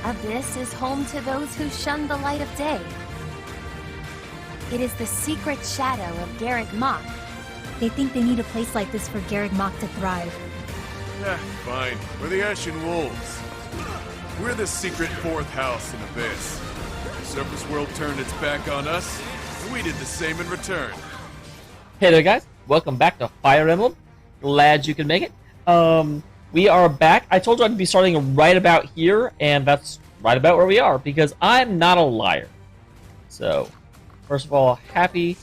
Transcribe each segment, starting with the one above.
Abyss is home to those who shun the light of day. It is the secret shadow of Garreg Mach. They think they need a place like this for Garreg Mach to thrive. Fine. We're the Ashen Wolves. We're the secret fourth house in Abyss. The surface world turned its back on us, and we did the same in return. Hey there, guys. Welcome back to Fire Emblem. Glad you can make it. We are back. I told you I'd be starting right about here, and that's right about where we are, because I'm not a liar. So, first of all, happy.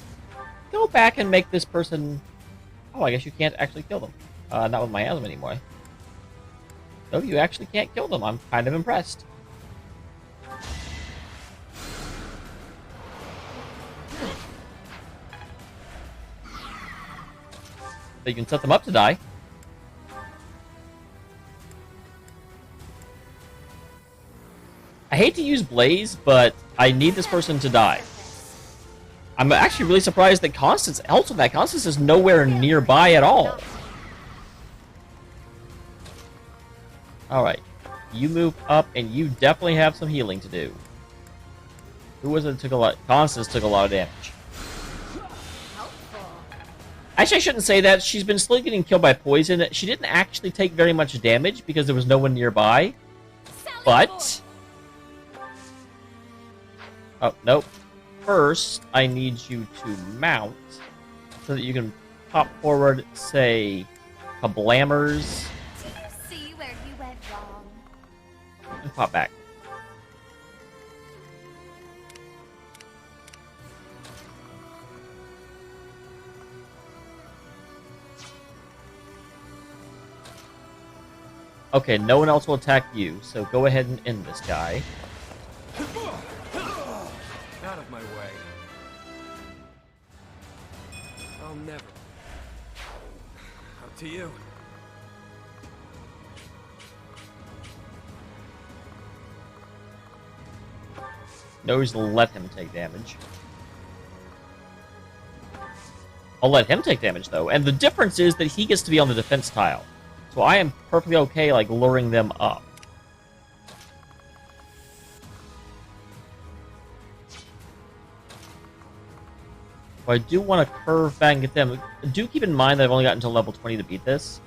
Go back and make this person... Oh, I guess you can't actually kill them. Not with miasm anymore. No, you actually can't kill them. I'm kind of impressed. So you can set them up to die. I hate to use Blaze, but I need this person to die. I'm actually really surprised that Constance, also that Constance is nowhere nearby at all. Alright, you move up, and you definitely have some healing to do. Who was it that took a lot? Constance took a lot of damage. Actually, I shouldn't say that. She's been slowly getting killed by poison. She didn't actually take very much damage because there was no one nearby. But... Oh, nope. First, I need you to mount so that you can pop forward, say, Kablammers. Do you see where you went wrong? And pop back. Okay, no one else will attack you, so go ahead and end this guy. Out of my way. I'll never. Up to you. No reason to let him take damage. I'll let him take damage, though. And the difference is that he gets to be on the defense tile. So I am perfectly okay, like, luring them up. But I do want to curve back and get them. Do keep in mind that I've only got until level 20 to beat this.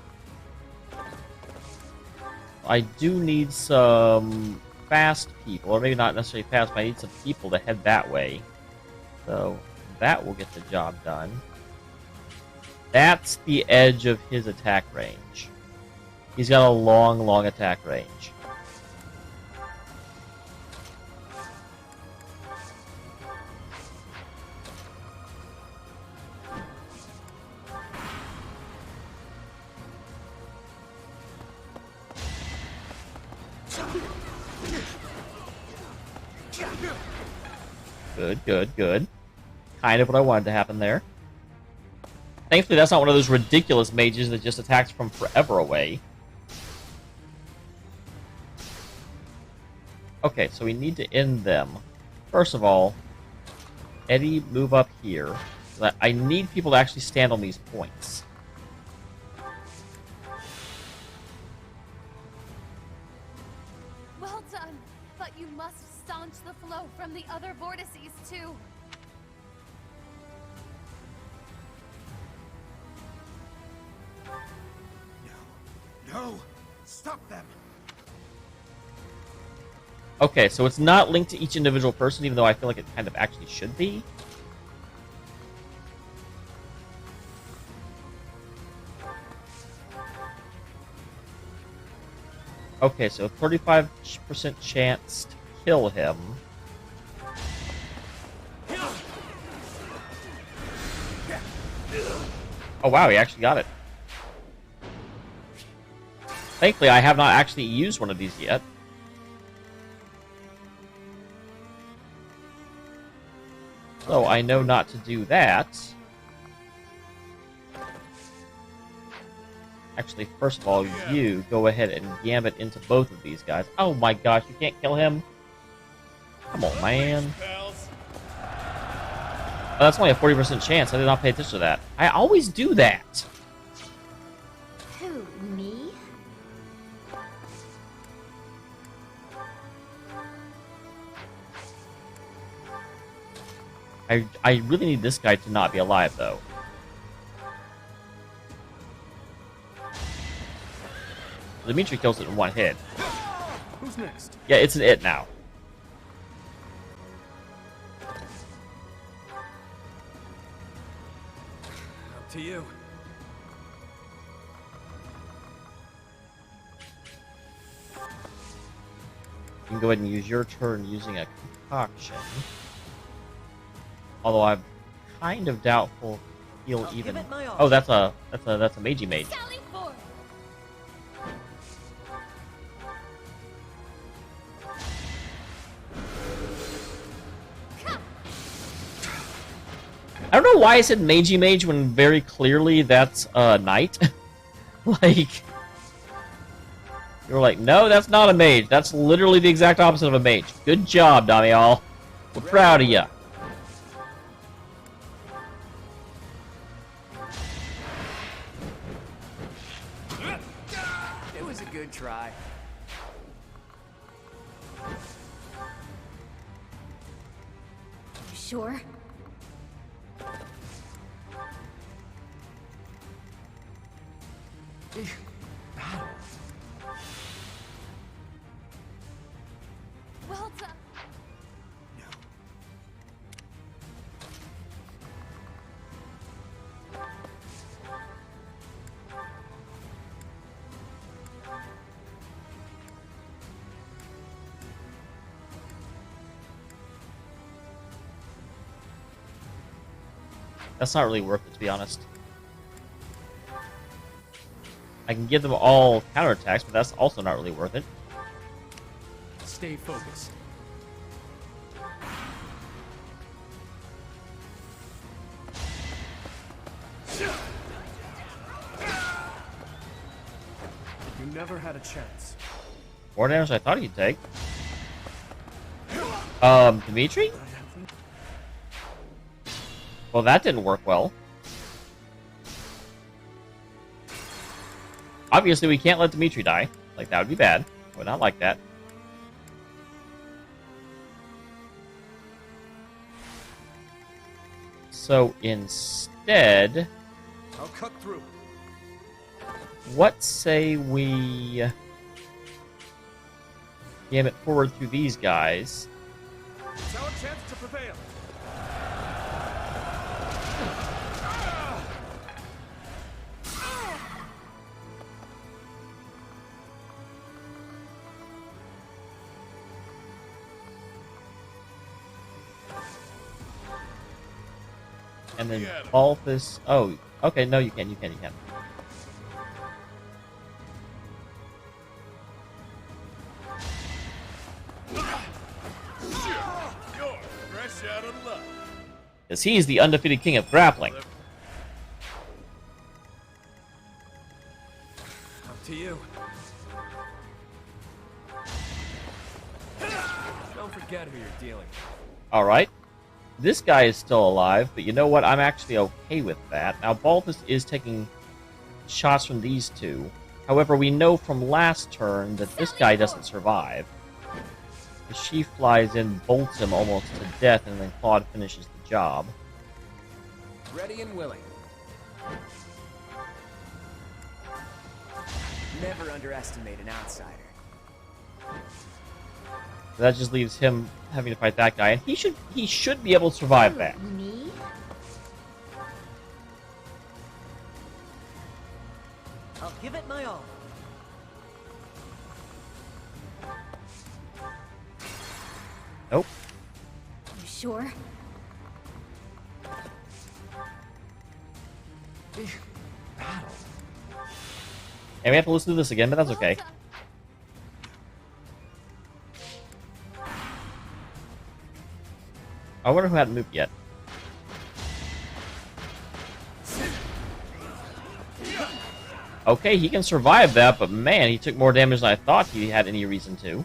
I do need some fast people, or maybe not necessarily fast, but I need some people to head that way. So that will get the job done. That's the edge of his attack range. He's got a long, long attack range. Good, good, good. Kind of what I wanted to happen there. Thankfully, that's not one of those ridiculous mages that just attacks from forever away. Okay, so we need to end them. First of all, Eddie, move up here. I need people to actually stand on these points. Well done, but you must staunch the flow from the other vortices too. No! Stop them! Okay, so it's not linked to each individual person, even though I feel like it kind of actually should be. Okay, so 35% chance to kill him. Oh wow, he actually got it. Thankfully, I have not actually used one of these yet. So I know not to do that. Actually, first of all, you go ahead and gambit into both of these guys. Oh my gosh, you can't kill him? Come on, man. Oh, that's only a 40% chance. I did not pay attention to that. I always do that. Who, me? I really need this guy to not be alive, though. Dimitri kills it in one hit. Who's next? Yeah, it's an it now. Up to you. You can go ahead and use your turn using a concoction. Although I'm kind of doubtful he'll even. Oh, that's a magey mage. Sally forth! I don't know why I said magey mage when very clearly that's a knight. Like, you're like, no, that's not a mage. That's literally the exact opposite of a mage. Good job, Damiel. We're proud of ya. It was a good try. You sure? Well done. That's not really worth it, to be honest. I can give them all counterattacks, but that's also not really worth it. Stay focused. You never had a chance. More damage than I thought he'd take. Dimitri? Well, that didn't work well. Obviously, we can't let Dimitri die. Like, that would be bad. I would not like that. So, instead... I'll cut through. What say we... Jam it forward through these guys. It's our chance to prevail. And then Balthus... Oh, okay, no, you can. You're fresh out of luck. Because he's the undefeated king of grappling. Up to you. Don't forget who you're dealing with. Alright. This guy is still alive, but you know what? I'm actually okay with that. Now, Balthus is taking shots from these two. However, we know from last turn that this guy doesn't survive. She flies in, bolts him almost to death, and then Claude finishes the job. Ready and willing. Never underestimate an outsider. That just leaves him having to fight that guy, and he should be able to survive that. Me? I'll give it my all. Nope. You sure? And we have to listen to this again, but that's okay. I wonder who hadn't moved yet. Okay, he can survive that, but man, he took more damage than I thought he had any reason to.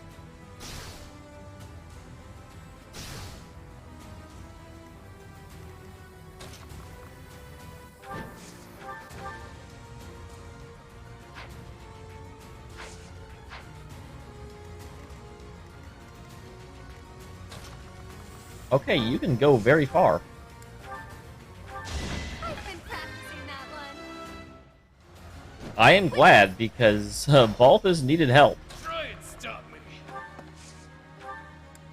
Okay, you can go very far. I am glad, because Balthus needed help. Try and stop me.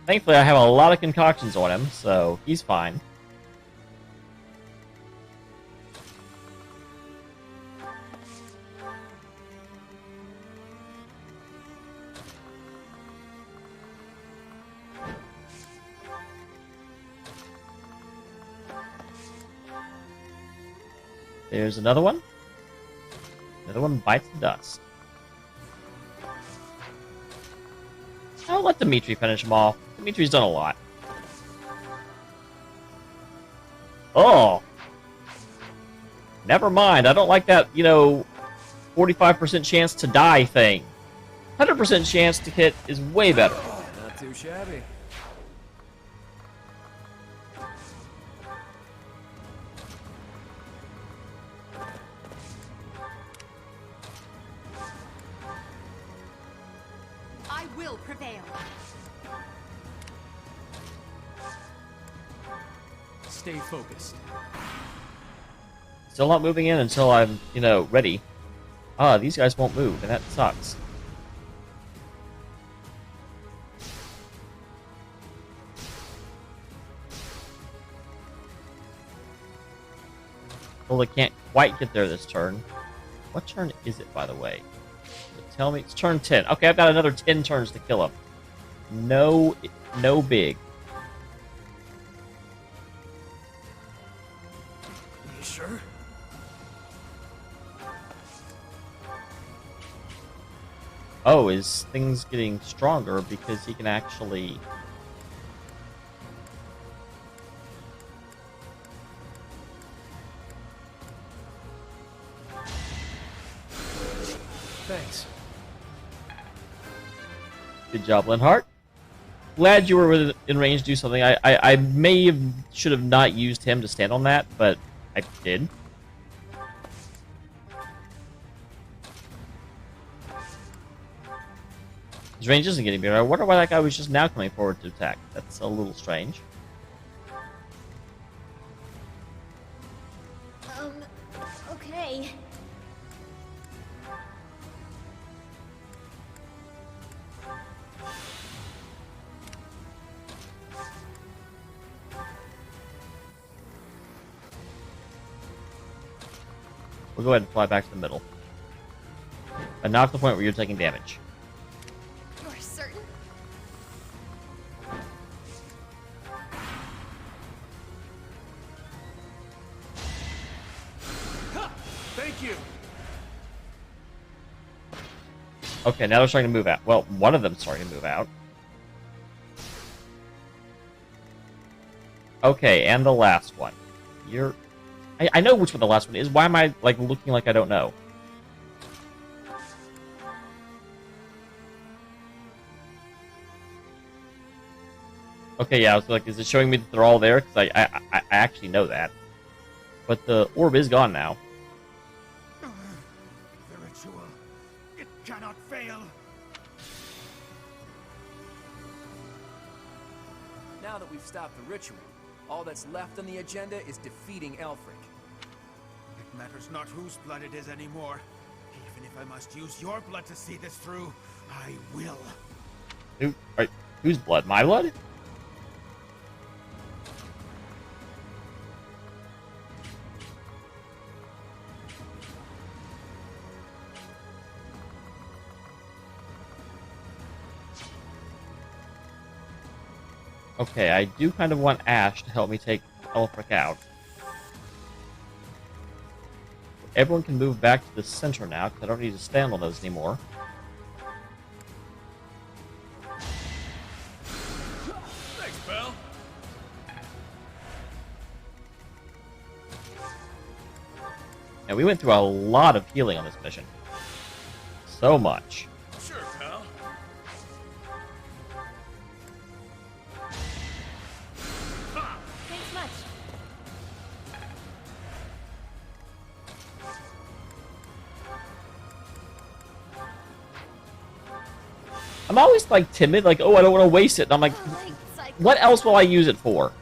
Thankfully, I have a lot of concoctions on him, so he's fine. There's another one. Another one bites the dust. I'll let Dimitri finish him off. Dimitri's done a lot. Oh! Never mind. I don't like that, 45% chance to die thing. 100% chance to hit is way better. Not too shabby. I will prevail. Stay focused. Still not moving in until I'm, ready. These guys won't move, and that sucks. Well, they can't quite get there this turn. What turn is it, by the way? Tell me, it's turn 10. Okay, I've got another 10 turns to kill him. No big. You sure? Oh, is things getting stronger because he can actually... Thanks. Good job, Linhart. Glad you were in range to do something. I should have not used him to stand on that, but I did. His range isn't getting bigger. I wonder why that guy was just now coming forward to attack. That's a little strange. Okay. We'll go ahead and fly back to the middle. And not to the point where you're taking damage. You're certain? Thank you. Okay, now they're starting to move out. Well, one of them's starting to move out. Okay, and the last one. I know which one the last one is. Why am I, looking like I don't know? Okay, yeah, I was like, is it showing me that they're all there? Because I actually know that. But the orb is gone now. The ritual. It cannot fail. Now that we've stopped the ritual, all that's left on the agenda is defeating Elfric. It matters not whose blood it is anymore. Even if I must use your blood to see this through, I will. Whose blood? My blood? Okay, I do kind of want Ash to help me take Elfric out. Everyone can move back to the center now, because I don't need to stand on those anymore. Thanks, pal. And we went through a lot of healing on this mission. So much. Sure, pal. Thanks much. I'm always, timid, oh, I don't want to waste it. And I'm like, Light cycle. what else will I use it for?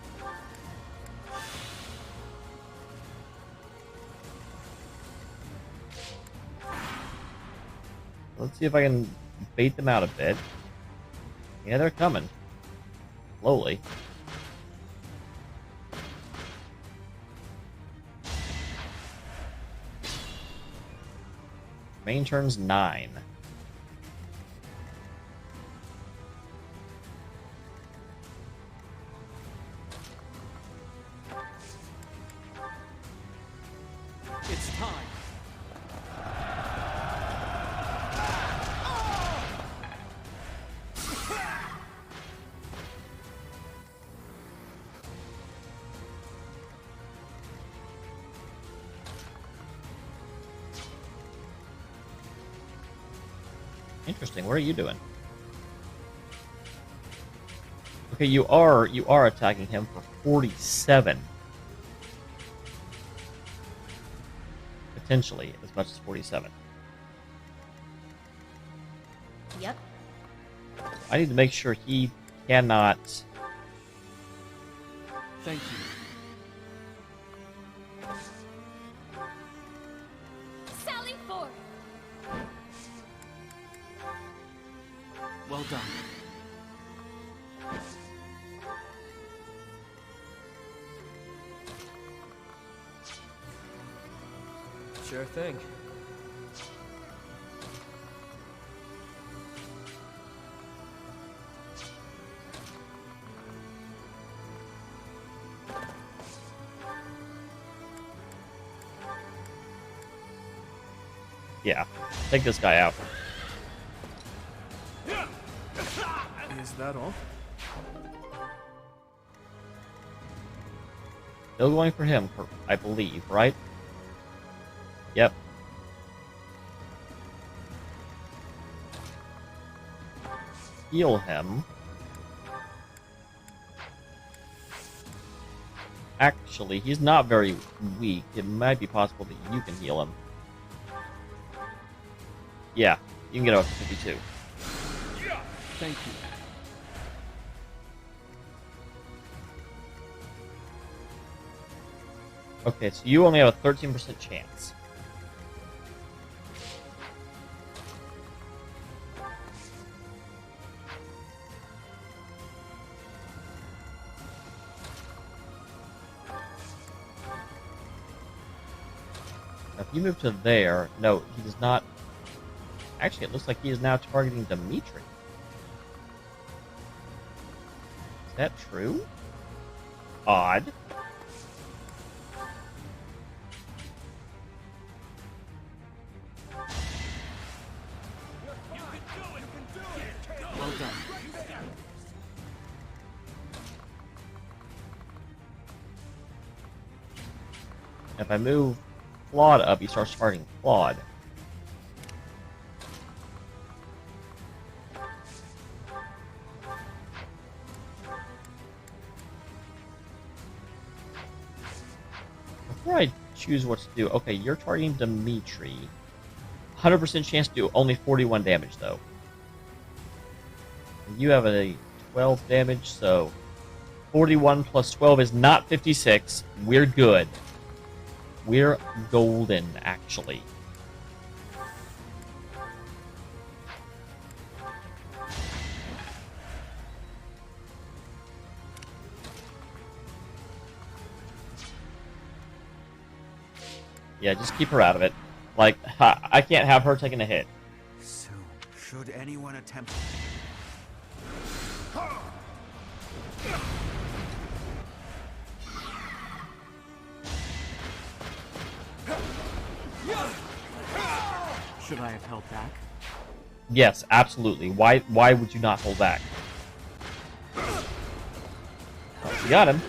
Let's see if I can bait them out a bit. Yeah, they're coming. Slowly. Main turn's 9. It's time. Interesting. What are you doing? Okay, you are attacking him for 47. Potentially as much as 47. Yep. I need to make sure he cannot. Thank you. Sally forth! Well done. Sure thing. Yeah, take this guy out. Is that all? Still going for him, I believe, right? Yep. Heal him. Actually, he's not very weak. It might be possible that you can heal him. Yeah, you can get up to 52. Thank you. Okay, so you only have a 13% chance. Now, if you move to there, no, he does not. Actually, it looks like he is now targeting Dimitri. Is that true? Odd. Well done. If I move Claude up, he starts targeting Claude. Before I choose what to do, okay, you're targeting Dimitri. 100% chance to do only 41 damage, though. And you have a 12 damage, so 41 plus 12 is not 56. We're good. We're golden, actually. Yeah, just keep her out of it. Like, I can't have her taking a hit. Soon, should anyone attempt... Should I have held back? Yes, absolutely. Why would you not hold back? Oh, you got him.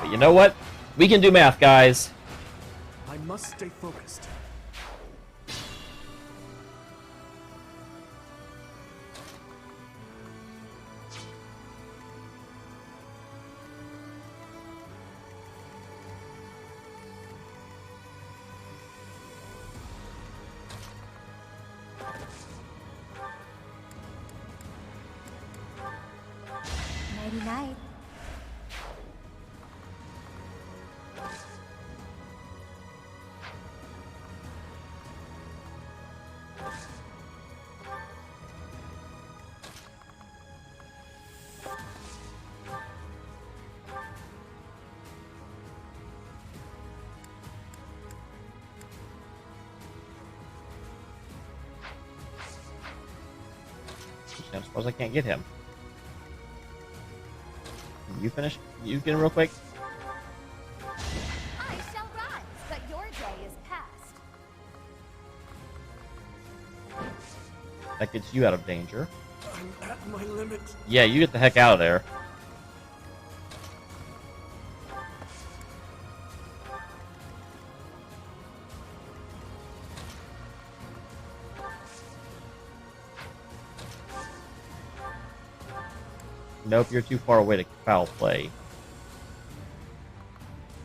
But you know what? We can do math, guys. I must stay focused. Nighty-night. I'm surprised I can't get him. Can you finish? You get him real quick? I shall rise, but your day is past. That gets you out of danger. I'm at my limit. Yeah, you get the heck out of there. Nope, you're too far away to foul play.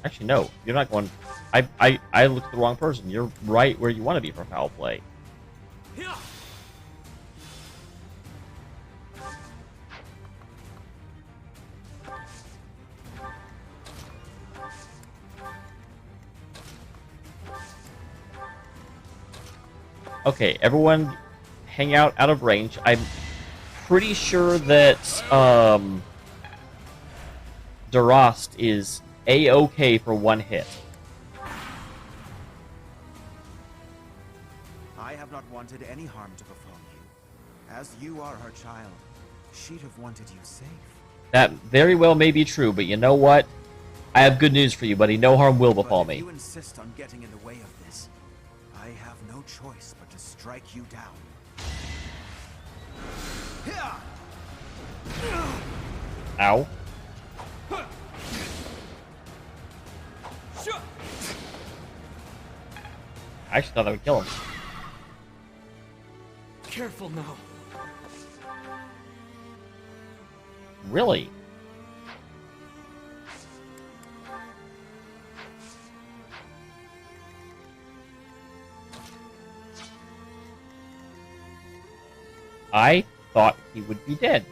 Actually, no, you're not going. I looked at the wrong person. You're right where you want to be for foul play. Okay, everyone hang out of range. I'm pretty sure that Durast is A-okay for one hit. I have not wanted any harm to befall you. As you are her child, she'd have wanted you safe. That very well may be true, but you know what? I have good news for you, buddy. No harm will befall But if me. you insist on getting in the way of this, I have no choice but to strike you down. Ow. I actually thought that would kill him. Careful now. Really? I thought he would be dead.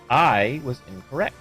I was incorrect.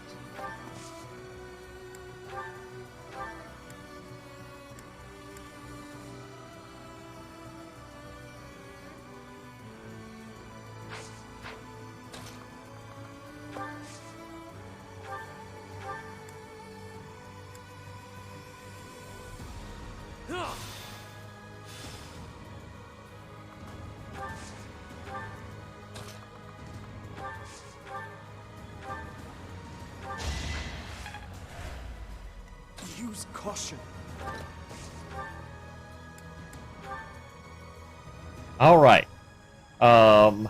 Use caution. All right. No.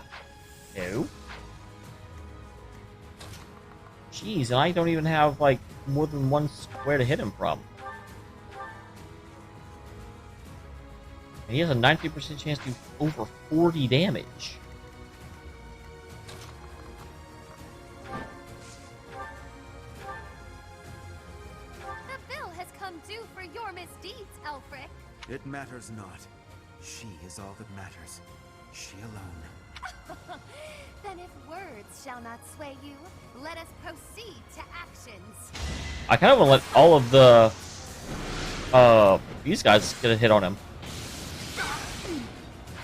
Jeez, and I don't even have like more than one square to hit him from. And he has a 90% chance to do over 40 damage. The bill has come due for your misdeeds, Elfric. It matters not. She is all that matters. She alone. Then if words shall not sway you, let us proceed to actions. I kind of want to let all of the these guys get a hit on him.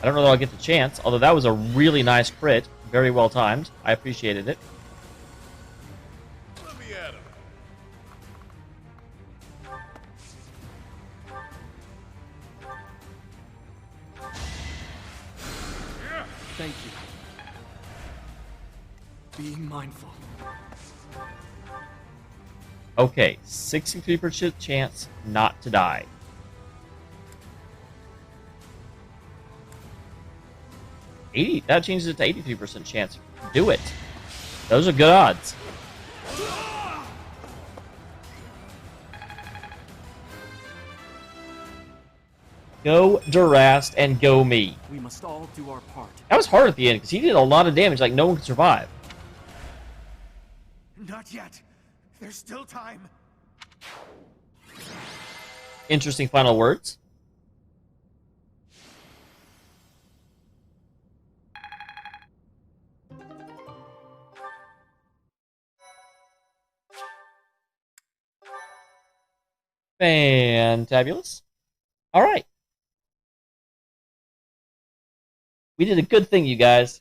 I don't know that I'll get the chance, although that was a really nice crit. Very well timed. I appreciated it. Let me at him. Thank you. Being mindful. Okay, 63% chance not to die. 80, that changes it to 83% chance. Do it. Those are good odds. Go Durast and go me. We must all do our part. That was hard at the end because he did a lot of damage like no one could survive. Not yet. There's still time. Interesting final words. Fantabulous. All right. We did a good thing, you guys.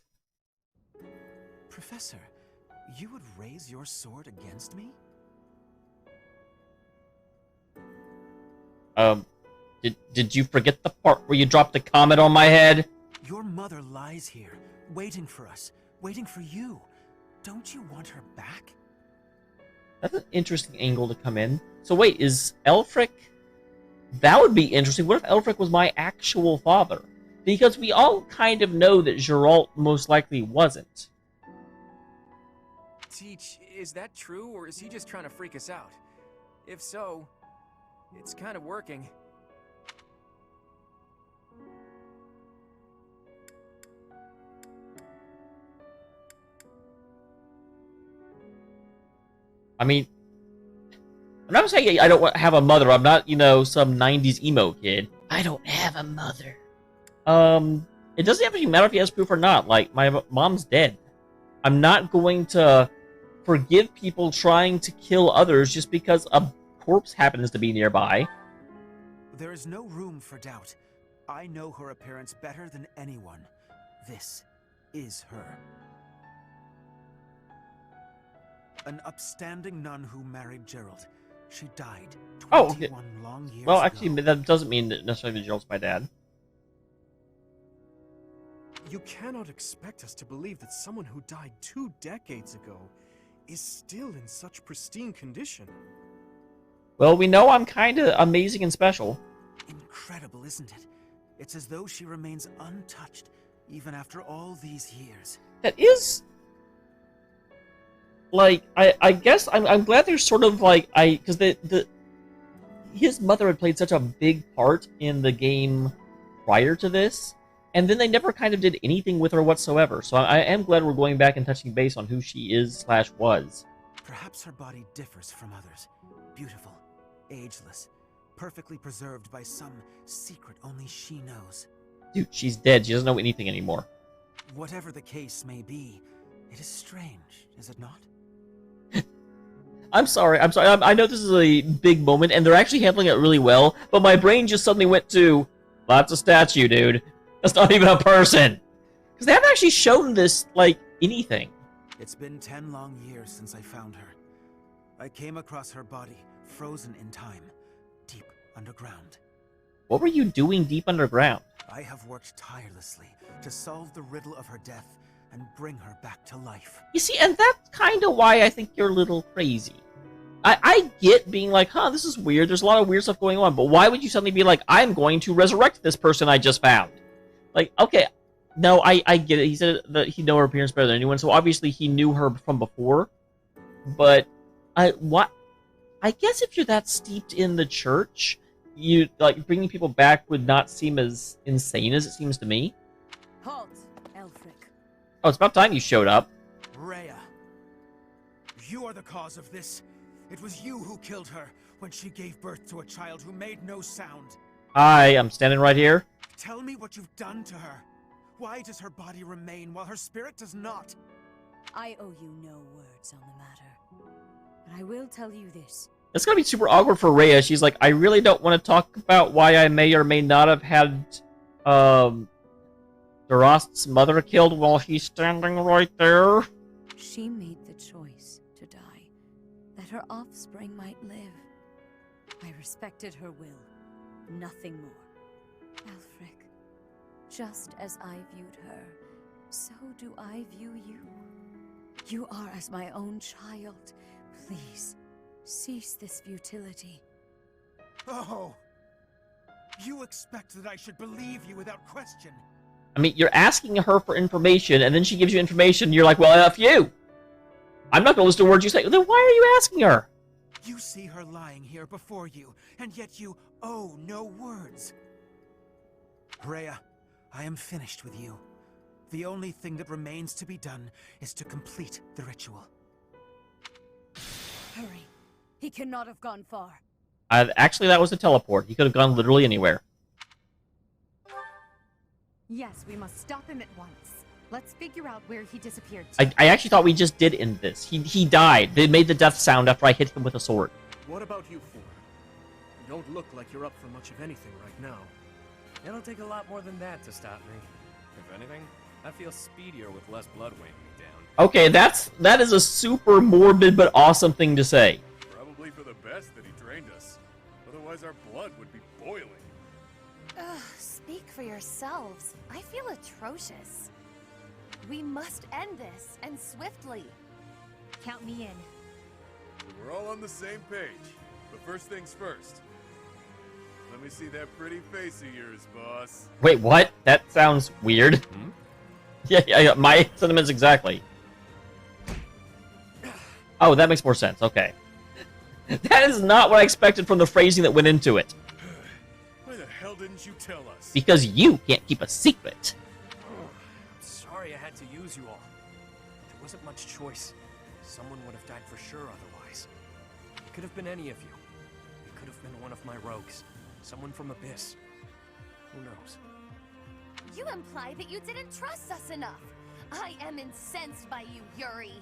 Professor, you would raise your sword against me? Did you forget the part where you dropped a comment on my head? Your mother lies here, waiting for us, waiting for you. Don't you want her back? That's an interesting angle to come in. So wait, is Elfric... That would be interesting. What if Elfric was my actual father? Because we all kind of know that Geralt most likely wasn't. Teach, is that true, or is he just trying to freak us out? If so, it's kind of working. I mean, I'm not saying I don't have a mother. I'm not, some 90s emo kid. I don't have a mother. It doesn't actually matter if he has proof or not. Like, my mom's dead. I'm not going to forgive people trying to kill others just because a corpse happens to be nearby. There is no room for doubt. I know her appearance better than anyone. This is her. An upstanding nun who married Geralt. She died 21 long years Well, ago. actually, that doesn't mean that necessarily Geralt's my dad. You cannot expect us to believe that someone who died 2 decades ago is still in such pristine condition. Well, we know I'm kind of amazing and special. Incredible, isn't it? It's as though she remains untouched, even after all these years. That is... Like, I guess I'm glad there's sort of like because his mother had played such a big part in the game prior to this, and then they never kind of did anything with her whatsoever. So I am glad we're going back and touching base on who she is / was. Perhaps her body differs from others. Beautiful, ageless, perfectly preserved by some secret only she knows. Dude, she's dead. She doesn't know anything anymore. Whatever the case may be, it is strange, is it not? I'm sorry. I know this is a big moment, and they're actually handling it really well, but my brain just suddenly went to, that's a statue, dude. That's not even a person. Because they haven't actually shown this, like, anything. It's been 10 long years since I found her. I came across her body, frozen in time, deep underground. What were you doing deep underground? I have worked tirelessly to solve the riddle of her death and bring her back to life. You see, and that's kind of why I think you're a little crazy. I get being like, this is weird, there's a lot of weird stuff going on, but why would you suddenly be like, I'm going to resurrect this person I just found? Like, okay, no, I get it. He said that he'd know her appearance better than anyone, so obviously he knew her from before, but I guess if you're that steeped in the church, you, like, bringing people back would not seem as insane as it seems to me. Halt, Elfric. Oh, it's about time you showed up. Rhea, you are the cause of this. It was you who killed her when she gave birth to a child who made no sound. Hi, I'm standing right here. Tell me what you've done to her. Why does her body remain while her spirit does not? I owe you no words on the matter. But I will tell you this. It's gonna be super awkward for Rhea. She's like, I really don't want to talk about why I may or may not have had, Durast's mother killed while he's standing right there. She made the choice to die, that her offspring might live. I respected her will, nothing more. Elfric, just as I viewed her, so do I view you. You are as my own child. Please, cease this futility. Oh! You expect that I should believe you without question? I mean, you're asking her for information, and then she gives you information, and you're like, well, F you! I'm not gonna listen to words you say. Then why are you asking her? You see her lying here before you, and yet you owe no words. Rhea, I am finished with you. The only thing that remains to be done is to complete the ritual. Hurry. He cannot have gone far. Actually, that was a teleport. He could have gone literally anywhere. Yes, we must stop him at once. Let's figure out where he disappeared to. I actually thought we just did end this. He died. They made the death sound after I hit him with a sword. What about you four? You don't look like you're up for much of anything right now. It'll take a lot more than that to stop me. If anything, I feel speedier with less blood weighing me down. Okay, that is a super morbid but awesome thing to say. Probably for the best that he trained us. Otherwise our blood would be boiling. Ugh, speak for yourselves. I feel atrocious. We must end this, and swiftly. Count me in. We're all on the same page. But first things first. Let me see that pretty face of yours, boss. Wait, what? That sounds weird. Hmm? Yeah, my sentiments exactly. Oh, that makes more sense. Okay. That is not what I expected from the phrasing that went into it. Why the hell didn't you tell us? Because you can't keep a secret. I'm sorry I had to use you all. There wasn't much choice. Someone would have died for sure otherwise. It could have been any of you. It could have been one of my rogues. Someone from Abyss. Who knows? You imply that you didn't trust us enough. I am incensed by you, Yuri.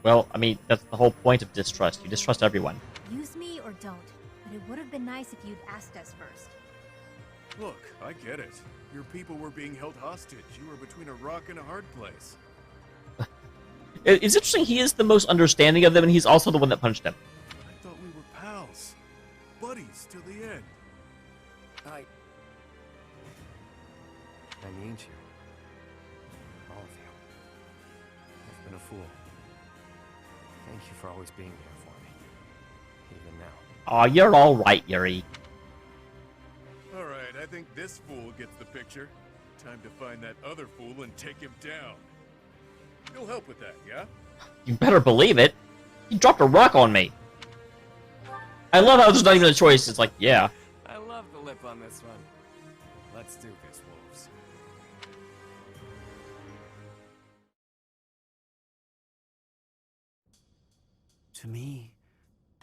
Well, I mean, that's the whole point of distrust. You distrust everyone. Use me or don't, but it would have been nice if you'd asked us first. Look, I get it. Your people were being held hostage. You were between a rock and a hard place. It's interesting, he is the most understanding of them, and he's also the one that punched them. I thought we were pals. Buddies till the end. I need you. All of you. I've been a fool. Thank you for always being here for me. Even now. Aw, you're alright, Yuri. Alright, I think this fool gets the picture. Time to find that other fool and take him down. You'll help with that, yeah? You better believe it. He dropped a rock on me. I love how there's not even a choice. It's like, yeah. I love the lip on this one. Let's do this, wolves. To me,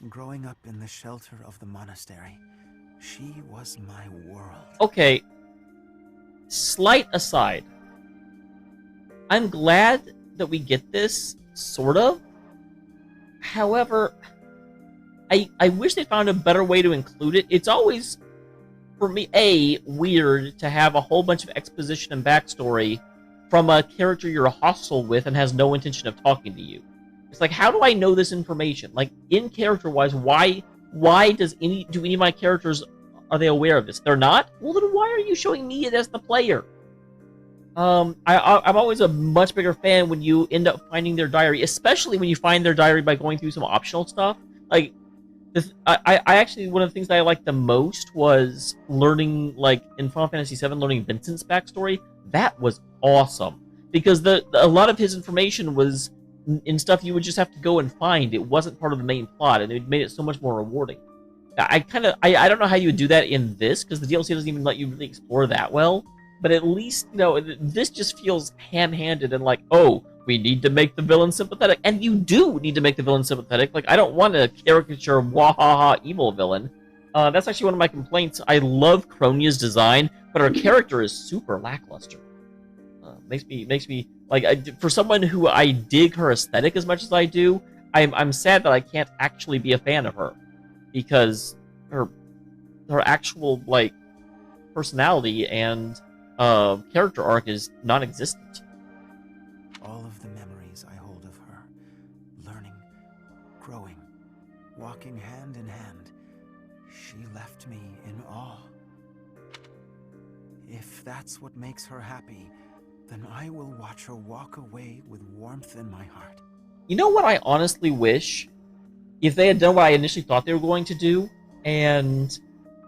growing up in the shelter of the monastery, she was my world. Okay. Slight aside. I'm glad that we get this, sort of. However, I wish they found a better way to include it. It's always, for me, weird to have a whole bunch of exposition and backstory from a character you're hostile with and has no intention of talking to you. It's like, how do I know this information? Like, in character-wise, why do any of my characters, are they aware of this? They're not? Well, then why are you showing me it as the player? I'm always a much bigger fan when you end up finding their diary, especially when you find their diary by going through some optional stuff. Like, I actually, one of the things that I liked the most was learning, like, in Final Fantasy VII, learning Vincent's backstory. That was awesome. Because a lot of his information was in stuff you would just have to go and find. It wasn't part of the main plot, and it made it so much more rewarding. I don't know how you would do that in this, because the DLC doesn't even let you really explore that well. But at least, you know, this just feels ham-handed and like, oh, we need to make the villain sympathetic. And you do need to make the villain sympathetic. Like, I don't want a caricature, wahaha, evil villain. That's actually one of my complaints. I love Kronia's design, but her character is super lackluster. Makes me like, for someone who I dig her aesthetic as much as I do, I'm sad that I can't actually be a fan of her, because her actual, like, personality and character arc is non-existent. All of the memories I hold of her, learning, growing, walking hand in hand, she left me in awe. If that's what makes her happy, then I will watch her walk away with warmth in my heart. You know what I honestly wish? If they had done what I initially thought they were going to do, and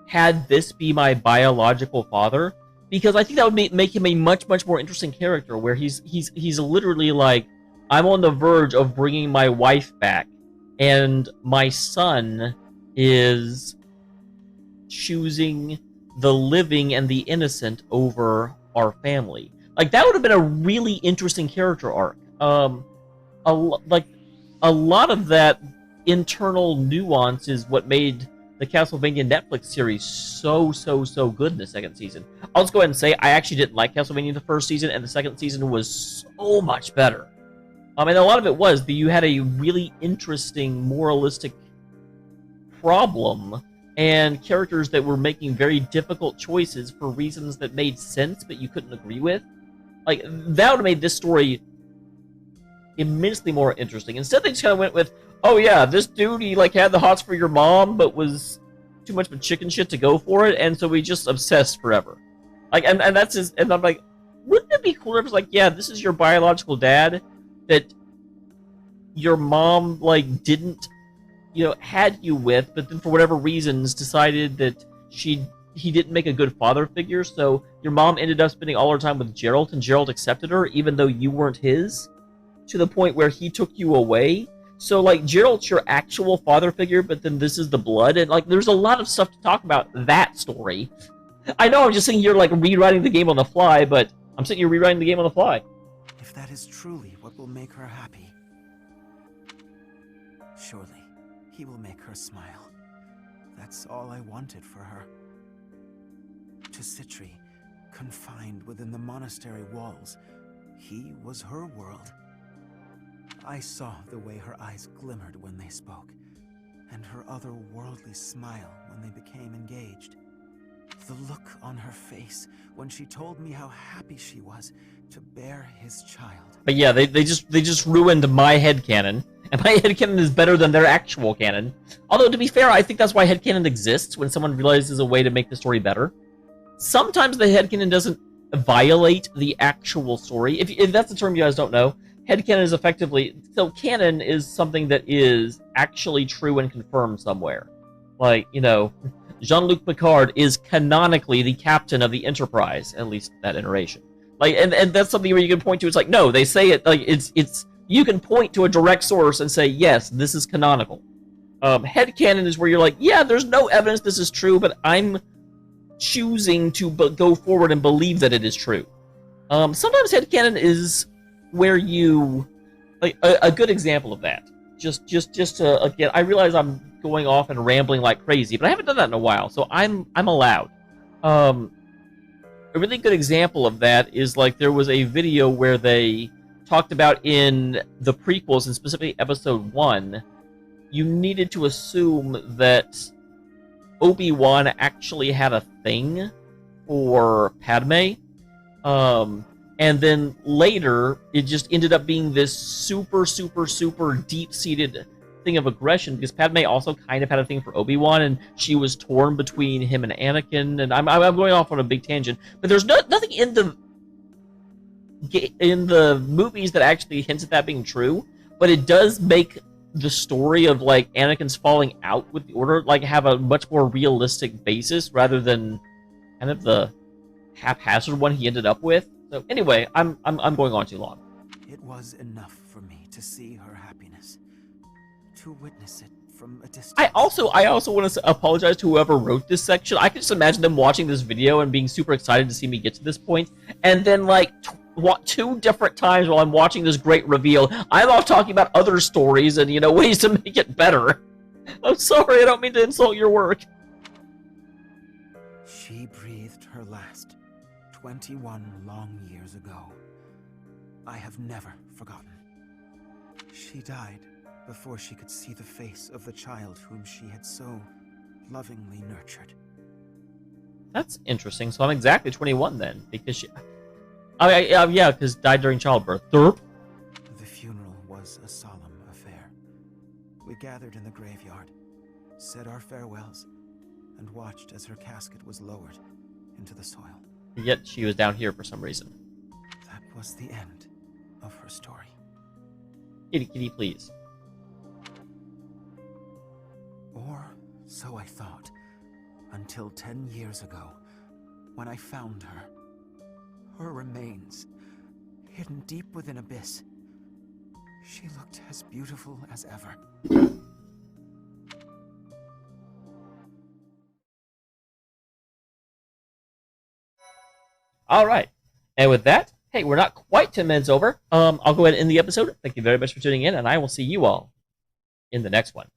had this be my biological father, because I think that would make him a much, much more interesting character, where he's literally like, I'm on the verge of bringing my wife back, and my son is choosing the living and the innocent over our family. Like, that would have been a really interesting character arc. A lot of that internal nuance is what made the Castlevania Netflix series so good in the second season. I'll just go ahead and say, I actually didn't like Castlevania the first season, and the second season was so much better. And a lot of it was that you had a really interesting, moralistic problem, and characters that were making very difficult choices for reasons that made sense, but you couldn't agree with. Like, that would have made this story immensely more interesting. Instead, they just kind of went with, oh yeah, this dude, he like had the hots for your mom, but was too much of a chicken shit to go for it, and so we just obsessed forever. Like, and that's his, and I'm like, wouldn't it be cooler if it's like, yeah, this is your biological dad that your mom, like, didn't, had you with, but then for whatever reasons decided that he didn't make a good father figure, so your mom ended up spending all her time with Geralt, and Geralt accepted her, even though you weren't his, to the point where he took you away. So, like, Geralt's your actual father figure, but then this is the blood, and, like, there's a lot of stuff to talk about that story. I know I'm just sitting here, like, rewriting the game on the fly, but I'm sitting here rewriting the game on the fly. If that is truly what will make her happy, surely he will make her smile. That's all I wanted for her. To Citri, confined within the monastery walls, he was her world. I saw the way her eyes glimmered when they spoke, and her otherworldly smile when they became engaged. The look on her face when she told me how happy she was to bear his child. But yeah, they just ruined my headcanon, and my headcanon is better than their actual canon. Although, to be fair, I think that's why headcanon exists, when someone realizes a way to make the story better. Sometimes the headcanon doesn't violate the actual story. If that's the term you guys don't know, headcanon is effectively... So canon is something that is actually true and confirmed somewhere. Like, Jean-Luc Picard is canonically the captain of the Enterprise, at least that iteration. Like, and that's something where you can point to. It's like, no, they say it, like, it's you can point to a direct source and say, yes, this is canonical. Headcanon is where you're like, yeah, there's no evidence this is true, but I'm choosing to go forward and believe that it is true. Sometimes headcanon is where you... Like, a good example of that. Just to, again, I realize I'm going off and rambling like crazy, but I haven't done that in a while, so I'm allowed. A really good example of that is, like, there was a video where they talked about in the prequels, and specifically Episode 1, you needed to assume that Obi-Wan actually had a thing for Padme, and then later, it just ended up being this super, super, super deep-seated thing of aggression, because Padme also kind of had a thing for Obi-Wan, and she was torn between him and Anakin, and I'm going off on a big tangent, but there's nothing in the movies that actually hints at that being true, but it does make the story of, like, Anakin's falling out with the Order, like, have a much more realistic basis, rather than kind of the haphazard one he ended up with. So anyway, I'm going on too long. It was enough for me to see her happiness, to witness it from a distance. I also want to apologize to whoever wrote this section. I can just imagine them watching this video and being super excited to see me get to this point, and then, like, two different times while I'm watching this great reveal, I'm off talking about other stories and, ways to make it better. I'm sorry, I don't mean to insult your work. She breathed her last 21 long years ago. I have never forgotten. She died before she could see the face of the child whom she had so lovingly nurtured. That's interesting. So I'm exactly 21 then, because she... yeah, because died during childbirth. Derp. The funeral was a solemn affair. We gathered in the graveyard, said our farewells, and watched as her casket was lowered into the soil. Yet she was down here for some reason. That was the end of her story. Kitty, please. Or so I thought, until 10 years ago, when I found her. Her remains, hidden deep within abyss. She looked as beautiful as ever. All right. And with that, hey, we're not quite 10 minutes over. I'll go ahead and end the episode. Thank you very much for tuning in, and I will see you all in the next one.